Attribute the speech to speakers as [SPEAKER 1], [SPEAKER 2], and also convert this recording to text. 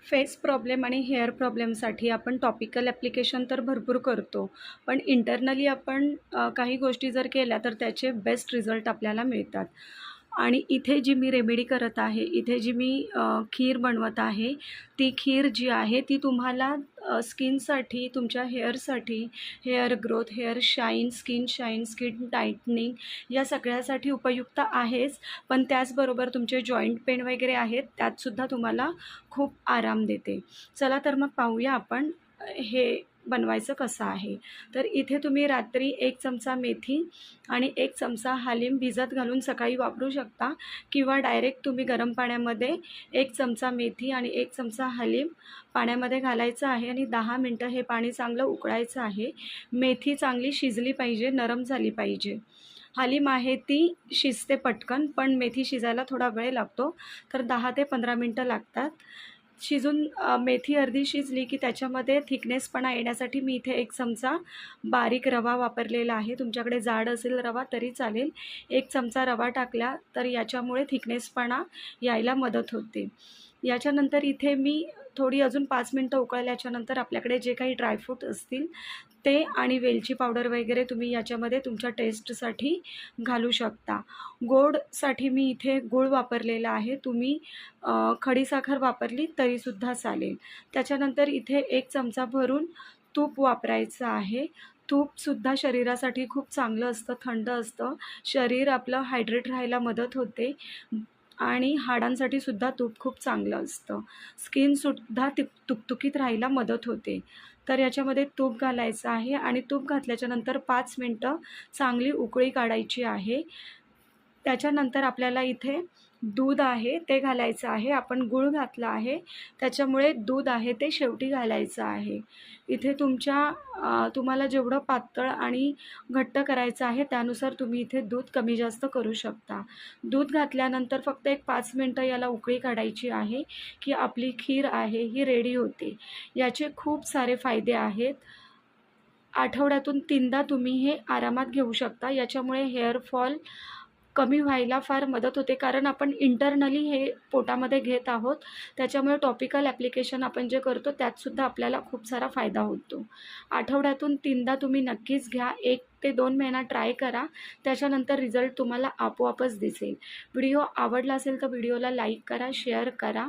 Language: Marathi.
[SPEAKER 1] फेस प्रॉब्लेम आणि हेअर प्रॉब्लेमसाठी आपण टॉपिकल ॲप्लिकेशन तर भरपूर करतो. पण इंटरनली आपण काही गोष्टी जर केल्या तर त्याचे बेस्ट रिझल्ट आपल्याला मिळतात. आणि इथे जी मी रेमेडी करत आहे, इथे जी मी खीर बनवत आहे, ती खीर जी आहे ती तुम्हाला स्किनसाठी, तुमच्या हेअरसाठी, hair growth, hair shine, skin tightening या सगळ्यासाठी उपयुक्त आहेच. पण त्याचबरोबर तुमचे जॉईंट पेन वगैरे आहेत, त्यातसुद्धा तुम्हाला खूप आराम देते. चला तर मग पाहूया आपण हे बनवायचं कसं आहे. तर इथे तुम्ही रात्री 1 चमचा मेथी आणि 1 चमचा हालीम भिजत घालून सकाळी वापरू शकता किंवा डायरेक्ट तुम्ही गरम पाण्यामध्ये 1 चमचा मेथी आणि 1 चमचा हालीम पाण्यामध्ये घालायचं आहे आणि 10 मिनटं हे पाणी चांगलं उकळायचं आहे. मेथी चांगली शिजली पाहिजे, नरम झाली पाहिजे. हालीम आहे ती शिजते पटकन, पण मेथी शिजायला थोडा वेळ लागतो. तर 10 ते 15 मिनटं लागतात. शिजून मेथी अर्धी शिजली की त्याच्यामध्ये थिकनेसपणा येण्यासाठी मी इथे 1 चमचा बारीक रवा वापरलेला आहे. तुमच्याकडे जाड असेल रवा तरी चालेल. 1 चमचा रवा टाकला तर याच्यामुळे थिकनेसपणा यायला मदत होते. याच्यानंतर इथे मी थोडी अजून 5 मिनटं उकळल्याच्यानंतर आपल्याकडे जे काही ड्रायफ्रूट असतील ते आणि वेलची पावडर वगैरे तुम्ही याच्यामध्ये तुमच्या टेस्टसाठी घालू शकता. गोडसाठी मी इथे गूळ वापरलेला आहे. तुम्ही खडीसाखर वापरली तरीसुद्धा चालेल. त्याच्यानंतर इथे 1 चमचा भरून तूप वापरायचं आहे. तूपसुद्धा शरीरासाठी खूप चांगलं असतं, थंड असतं. शरीर आपलं हायड्रेट राहायला मदत होते आणि हाडांसाठी सुद्धा तूप खूप चांगलं असतं. स्किनसुद्धा तुकतुकीत राहायला मदत होते. तर याच्यामध्ये तूप घालायचं आहे आणि तूप घातल्याच्यानंतर 5 मिनटं चांगली उकळी काढायची आहे. त्याच्यानंतर आपल्याला इथे दूध आहे ते घालायचं आहे. आपण गूळ घातला आहे, त्याच्यामुळे दूध आहे ते शेवटी घालायचं आहे. इथे तुम्हाला जेवढं पातळ आणि घट्ट करायचं आहे त्यानुसार तुम्ही इथे दूध कमी जास्त करू शकता. दूध घातल्यानंतर फक्त एक 5 मिनटं याला उकळी काढायची आहे, की आपली खीर आहे ही रेडी होते. याचे खूप सारे फायदे आहेत. आठवड्यातून 3दा तुम्ही हे आरामात घेऊ शकता. याच्यामुळे हेअर फॉल कमी व्हायला फार मदत होते, कारण आपण इंटरनली हे पोटामध्ये घेत आहोत. त्याच्यामुळे टॉपिकल ॲप्लिकेशन आपण जे करतो त्यातसुद्धा आपल्याला खूप सारा फायदा होतो. आठवड्यातून 3दा तुम्ही नक्कीच घ्या. 1 ते 2 महिना ट्राय करा. त्याच्यानंतर रिझल्ट तुम्हाला आपोआपच दिसेल. व्हिडिओ आवडला असेल तर व्हिडिओला लाईक करा, शेअर करा